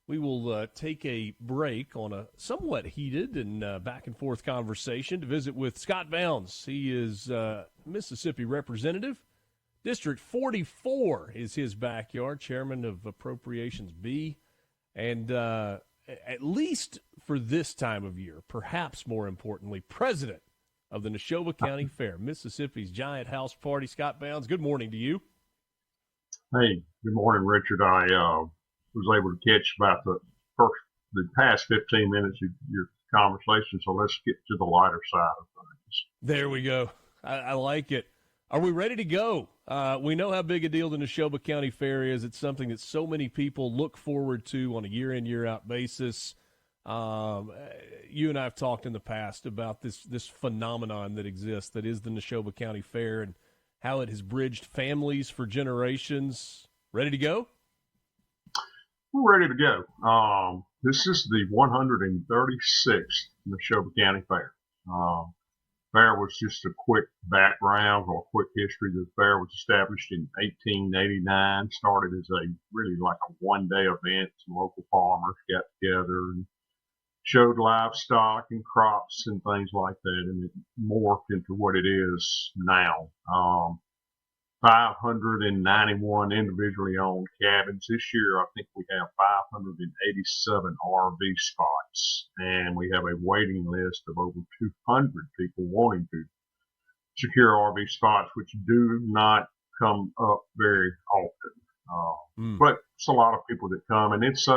We will take a break on a somewhat heated and back and forth conversation to visit with Scott Bounds. He is Mississippi representative. District 44 is his backyard, chairman of Appropriations B. And at least for this time of year, perhaps more importantly, president of the Neshoba County Fair, Mississippi's giant house party. Scott Bounds, good morning to you. Hey, good morning, Richard. I was able to catch about the past 15 minutes of your conversation, so let's get to the lighter side of things. There we go. I like it. Are we ready to go? We know how big a deal the Neshoba County Fair is. It's something that so many people look forward to on a year-in, year-out basis. You and I have talked in the past about this phenomenon that exists, that is the Neshoba County Fair, and how it has bridged families for generations. Ready to go? We're ready to go. This is the 136th Neshoba County Fair. Fair was just a quick background or quick history. The fair was established in 1889, started as really like a one-day event. Some local farmers got together and showed livestock and crops and things like that, and it morphed into what it is now. 591 individually owned cabins. This year, I think we have 587 RV spots, and we have a waiting list of over 200 people wanting to secure RV spots, which do not come up very often. But it's a lot of people that come, and it's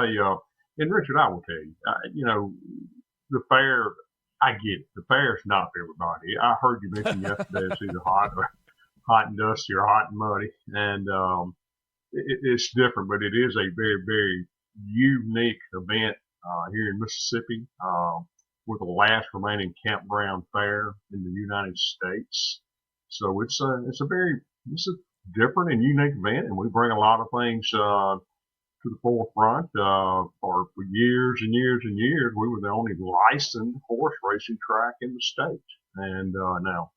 and Richard, I will tell you, the fair, I get it. The fair is not for everybody. I heard you mention yesterday it's either hot and dusty or hot and muddy, and it's different, but it is a very, very unique event here in Mississippi. We're the last remaining campground fair in the United States, so it's a different and unique event, and we bring a lot of things to the forefront. For years and years and years, we were the only licensed horse racing track in the state, and now.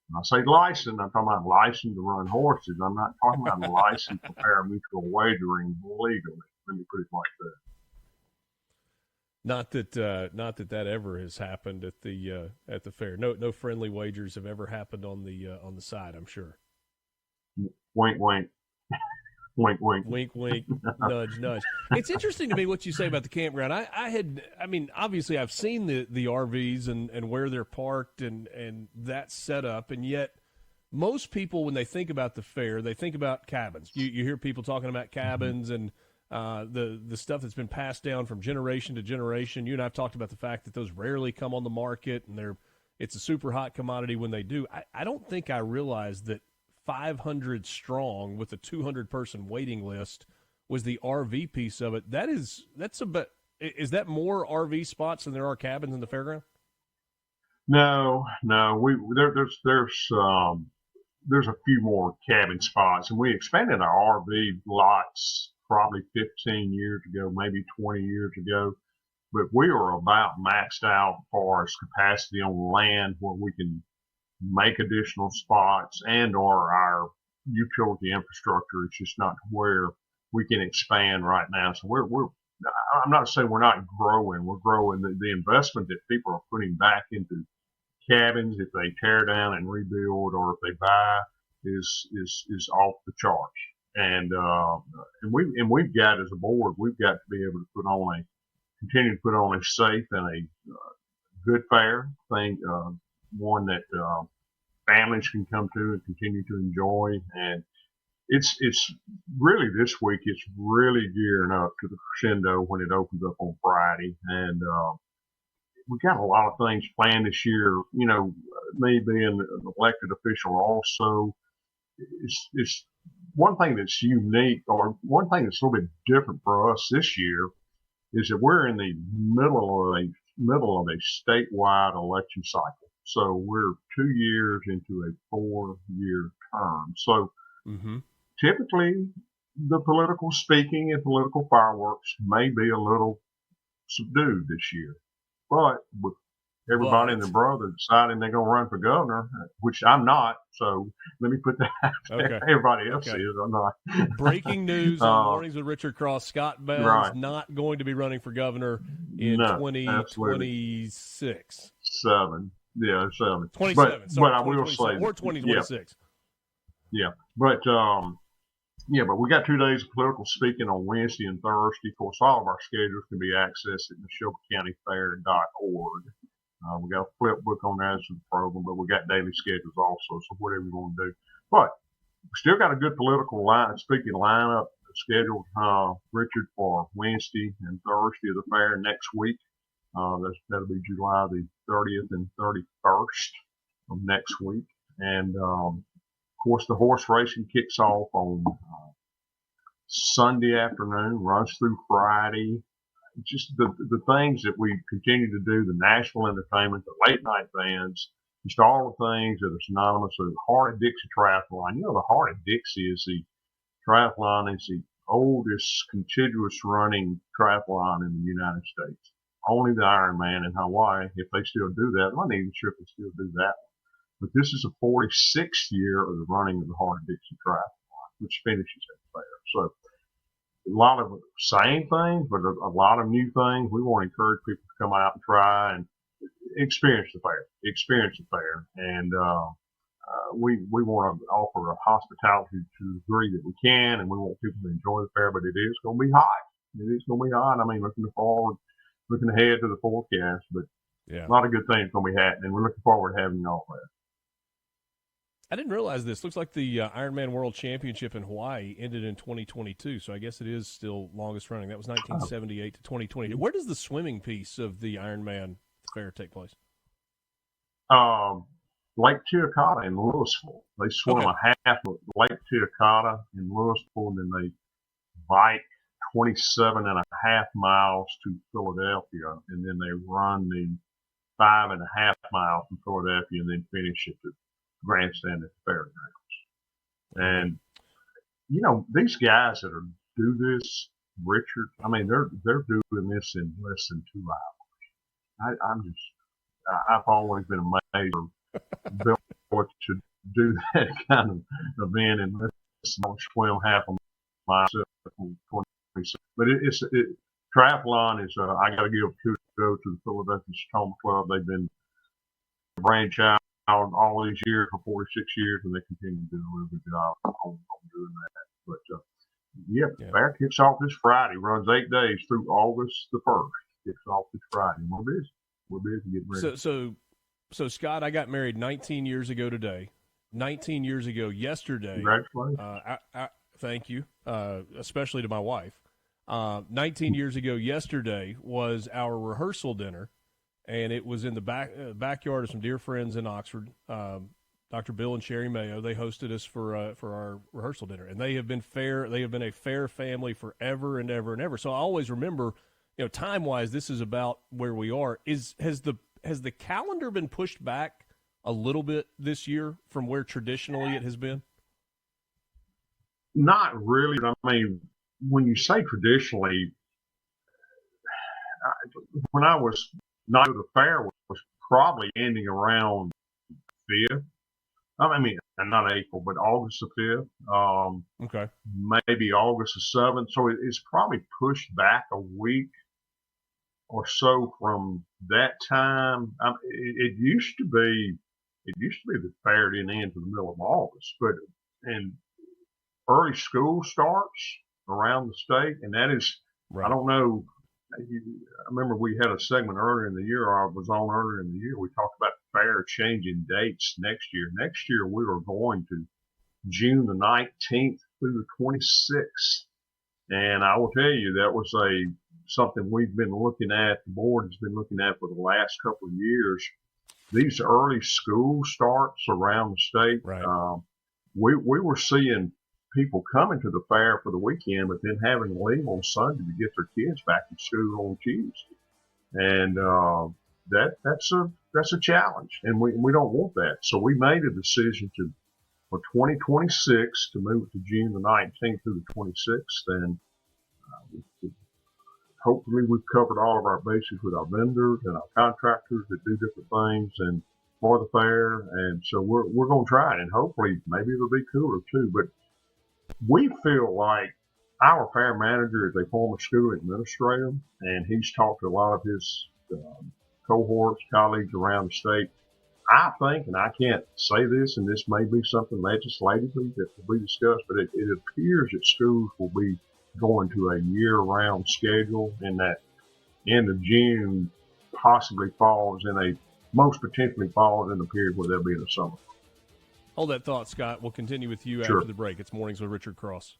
When I say licensed, I'm talking about licensed to run horses. I'm not talking about licensed for pari-mutuel wagering legally. Let me put it like that. Not that ever has happened at the fair. No friendly wagers have ever happened on the side, I'm sure. Wink, wink. Wink, wink. Wink, wink, nudge, nudge. It's interesting to me what you say about the campground. Obviously I've seen the RVs and where they're parked and that setup, and yet most people, when they think about the fair, they think about cabins. You hear people talking about cabins and the stuff that's been passed down from generation to generation. You and I have talked about the fact that those rarely come on the market, and it's a super hot commodity when they do. I don't think I realized that 500 strong with a 200-person waiting list was the RV piece of it. Is that more RV spots than there are cabins in the fairground? No. There's a few more cabin spots, and we expanded our RV lots probably 15 years ago, maybe 20 years ago. But we are about maxed out as far as capacity on land where we can make additional spots, and or our utility infrastructure is just not where we can expand right now. So I'm not saying we're not growing. We're growing. The investment that people are putting back into cabins, if they tear down and rebuild, or if they buy, is off the charts. And we've got, as a board, we've got to be able to continue to put on a safe and a good fair thing, one that families can come to and continue to enjoy. And it's really, this week, it's really gearing up to the crescendo when it opens up on Friday. And we got a lot of things planned this year. Me being an elected official also, it's one thing that's unique, or one thing that's a little bit different for us this year, is that we're in the middle of a statewide election cycle. So we're 2 years into a 4-year term. So typically the political speaking and political fireworks may be a little subdued this year. But with everybody and their brother deciding they're going to run for governor, which I'm not. So let me put that out there. Okay. Everybody else is. I'm not. Breaking news on Mornings with Richard Cross. Scott Bell's not going to be running for governor in 2026. 7. Yeah, 7. 27. But I will say. Or 2026. Yeah. But we got 2 days of political speaking on Wednesday and Thursday. Of course, all of our schedules can be accessed at NeshobaCountyFair.org. We got a flip book on that as the program, but we got daily schedules also, so whatever you want to do. But we still got a good political speaking lineup scheduled, Richard, for Wednesday and Thursday of the fair next week. That'll be July the 30th and 31st of next week. And, of course, the horse racing kicks off on Sunday afternoon, runs through Friday. Just the things that we continue to do, the national entertainment, the late night bands, just all the things that are synonymous with the Heart of Dixie Triathlon. You know, the Heart of Dixie is the oldest contiguous running triathlon in the United States. Only the Ironman in Hawaii, if they still do that. I'm not even sure if they still do that. But this is the 46th year of the running of the Heart of Dixie Triathlon, which finishes at the fair. So a lot of the same things, but a lot of new things. We want to encourage people to come out and try and experience the fair. And we want to offer a hospitality to the degree that we can, and we want people to enjoy the fair, but it is going to be hot. It is going to be hot. I mean, looking ahead to the forecast, but a lot of good things going to be happening. We're looking forward to having you all there. I didn't realize this. Looks like the Ironman World Championship in Hawaii ended in 2022, so I guess it is still longest running. That was 1978 to 2022. Where does the swimming piece of the Ironman Fair take place? Lake Tiacata in Louisville. They swim a half of Lake Tiacata in Louisville, and then they bike 27.5 miles to Philadelphia, and then they run the 5.5 miles from Philadelphia, and then finish at the grandstand at the fairgrounds. And you know, these guys that do this, Richard, I mean, they're doing this in less than 2 hours. I've always been amazed Bill to do that kind of event and swim half a mile. But triathlon is, I got to give kudos to the Philadelphia Tacoma Club. They've been branch out all these years for 46 years, and they continue to do a really good job on doing that. But the fair kicks off this Friday, runs 8 days through August the 1st. Kicks off this Friday. We're busy. We're busy getting ready. So Scott, I got married 19 years ago today. 19 years ago yesterday. Congratulations. Thank you, especially to my wife. 19 years ago yesterday was our rehearsal dinner, and it was in the backyard of some dear friends in Oxford. Dr. Bill and Sherry Mayo, they hosted us for our rehearsal dinner, and they have been a fair family forever and ever and ever. So I always remember, time wise, this is about where we are. Has the calendar been pushed back a little bit this year from where traditionally it has been? Not really. I mean, when you say traditionally, when I was not at the fair was probably ending around 5th. I mean, not April, but August the 5th. Okay. Maybe August the 7th. So it's probably pushed back a week or so from that time. It used to be the fair didn't end to the middle of August, and early school starts around the state, and that is, right. I don't know. I remember we had a segment earlier in the year, or I was on earlier in the year, we talked about the fair changing dates next year. Next year, we are going to June the 19th through the 26th. And I will tell you, that was something we've been looking at, the board has been looking at for the last couple of years. These early school starts around the state, right. We were seeing people coming to the fair for the weekend, but then having to leave on Sunday to get their kids back to school on Tuesday. And that's a challenge, and we don't want that. So we made a decision for 2026 to move to June the 19th through the 26th, and hopefully we've covered all of our bases with our vendors and our contractors that do different things and for the fair. And so we're going to try it, and hopefully maybe it'll be cooler too. But we feel like our fair manager is a former school administrator, and he's talked to a lot of his cohorts, colleagues around the state. I think, and I can't say this, and this may be something legislatively that will be discussed, but it appears that schools will be going to a year-round schedule, and that end of June possibly most potentially falls in the period where they'll be in the summer. Hold that thought, Scott. We'll continue with you Sure. after the break. It's Mornings with Richard Cross.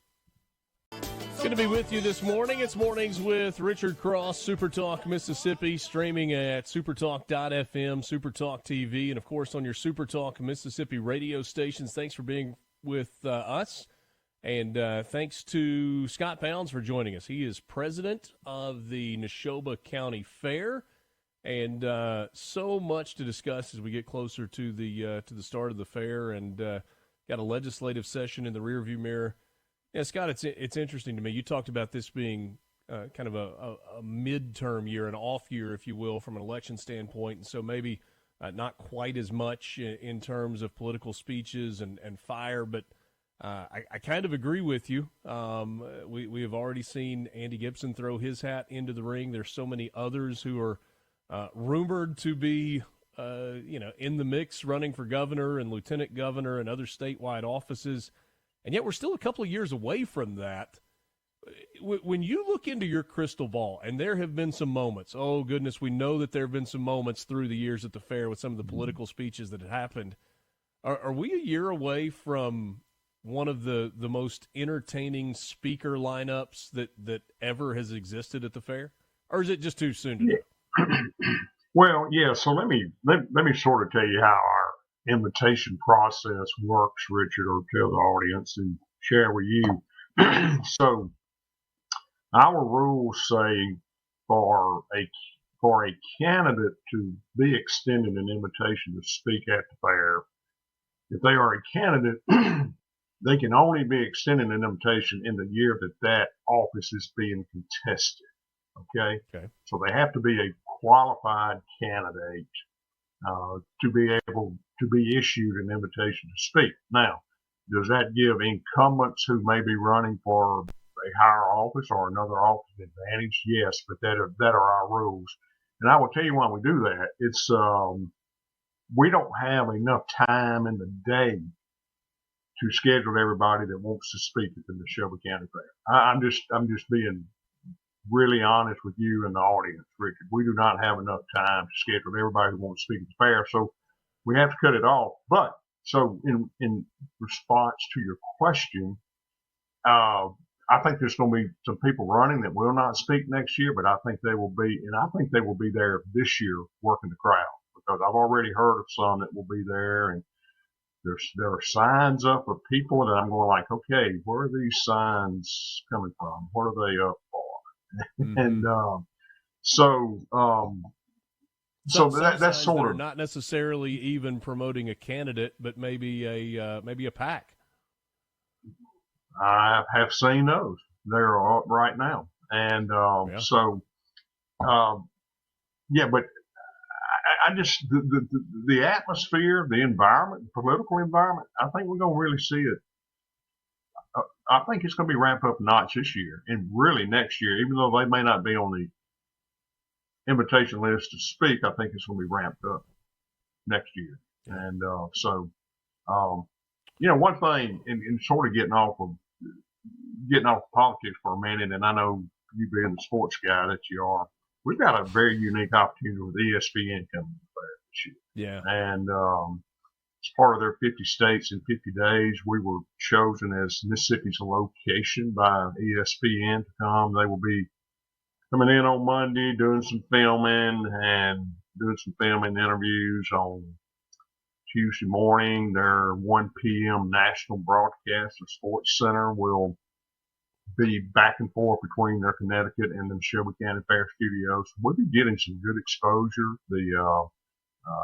Good to be with you this morning. It's Mornings with Richard Cross, SuperTalk Mississippi, streaming at supertalk.fm, SuperTalk TV, and, of course, on your SuperTalk Mississippi radio stations. Thanks for being with us, and thanks to Scott Pounds for joining us. He is president of the Neshoba County Fair, and so much to discuss as we get closer to the start of the fair, and got a legislative session in the rearview mirror. Yeah, Scott, it's interesting to me. You talked about this being kind of a midterm year, an off year, if you will, from an election standpoint, and so maybe not quite as much in terms of political speeches and fire, but I kind of agree with you. We have already seen Andy Gibson throw his hat into the ring. There's so many others who are rumored to be in the mix, running for governor and lieutenant governor and other statewide offices. And yet we're still a couple of years away from that. When you look into your crystal ball, and there have been some moments, oh, goodness, we know that there have been some moments through the years at the fair with some of the political speeches that have happened. Are we a year away from one of the most entertaining speaker lineups that ever has existed at the fair? Or is it just too soon to know? Well, yeah, so let me sort of tell you how our invitation process works, Richard, or tell the audience and share with you. So our rules say for a candidate to be extended an invitation to speak at the fair, if they are a candidate, they can only be extended an invitation in the year that office is being contested. Okay? So they have to be a qualified candidate to be able to be issued an invitation to speak. Now, does that give incumbents who may be running for a higher office or another office an advantage? Yes, but that are our rules. And I will tell you why we do that. It's we don't have enough time in the day to schedule everybody that wants to speak at the Neshoba County Fair. I'm just being really honest with you and the audience, Richard. We do not have enough time to schedule everybody who wants to speak at the fair, so we have to cut it off. But so in response to your question, I think there's going to be some people running that will not speak next year, but I think they will be there this year working the crowd, because I've already heard of some that will be there, and there are signs up of people that I'm going like, okay, where are these signs coming from? What are they up for? Mm-hmm. And so that's sort of not necessarily even promoting a candidate, but maybe a PAC. I have seen those. They're up right now, and but I just the atmosphere, the environment, the political environment. I think we're going to really see it. I think it's going to be ramped up a notch this year, and really next year, even though they may not be on the invitation list to speak. I think it's going to be ramped up next year. And one thing, in sort of getting off politics for a minute, and I know you being the sports guy that you are, we've got a very unique opportunity with ESPN coming to the fair this year. Yeah. And as part of their 50 states in 50 days, we were chosen as Mississippi's location by ESPN to come. They will be coming in on Monday, doing some filming interviews on Tuesday morning. Their 1 p.m. national broadcast of SportsCenter will be back and forth between their Connecticut and the Neshoba County Fair studios. We'll be getting some good exposure. The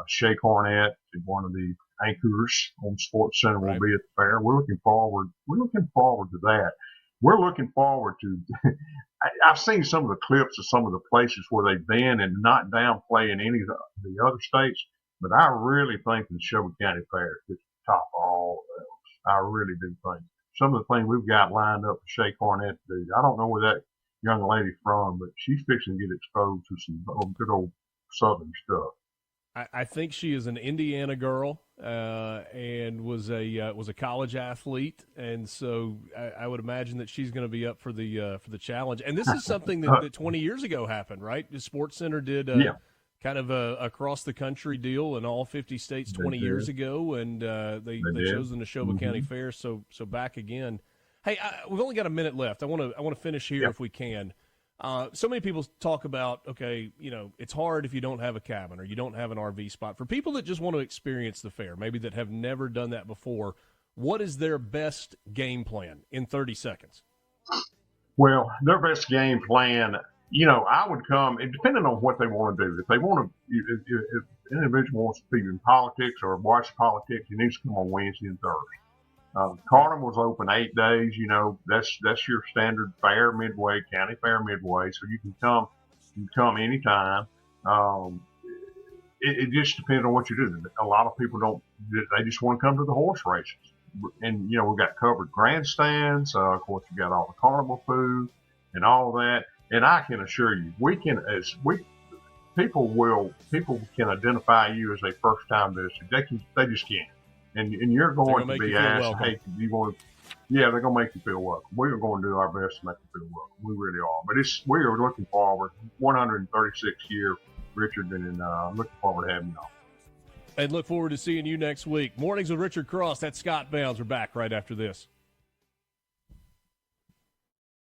Shay Cornett, one of the anchors on SportsCenter, will be at the fair. We're looking forward to that. We're looking forward to I've seen some of the clips of some of the places where they've been, and not downplaying any of the other states, but I really think the Neshoba County Fair is top of all else. I really do think some of the things we've got lined up for Shay Cornett to do. I don't know where that young lady's from, but she's fixing to get exposed to some good old Southern stuff. I think she is an Indiana girl and was a college athlete, and so I would imagine that she's going to be up for the challenge. And this is something that 20 years ago happened, right? The SportsCenter did kind of a across the country deal in all 50 states 20 years ago, and they chose the Neshoba County Fair. So back again. Hey, we've only got a minute left. I want to finish here if we can. So many people talk about, okay, it's hard if you don't have a cabin or you don't have an RV spot. For people that just want to experience the fair, maybe that have never done that before, what is their best game plan in 30 seconds? Well, their best game plan, I would come, and depending on what they want to do. If they want to, if an individual wants to be in politics or watch politics, you need to come on Wednesday and Thursday. Carnival's open 8 days. That's your standard fair midway, county fair midway. So you can come anytime. It just depends on what you do. A lot of people they just want to come to the horse races. And, we've got covered grandstands. Of course, you got all the carnival food and all that. And I can assure you, people can identify you as a first time visitor. They just can't. And you're going to be asked, hey, do you want to? Yeah, they're going to make you feel welcome. We are going to do our best to make you feel welcome. We really are. But we are looking forward. 136th year, Richard, and looking forward to having you on. And look forward to seeing you next week. Mornings with Richard Cross. That's Scott Bounds. We're back right after this.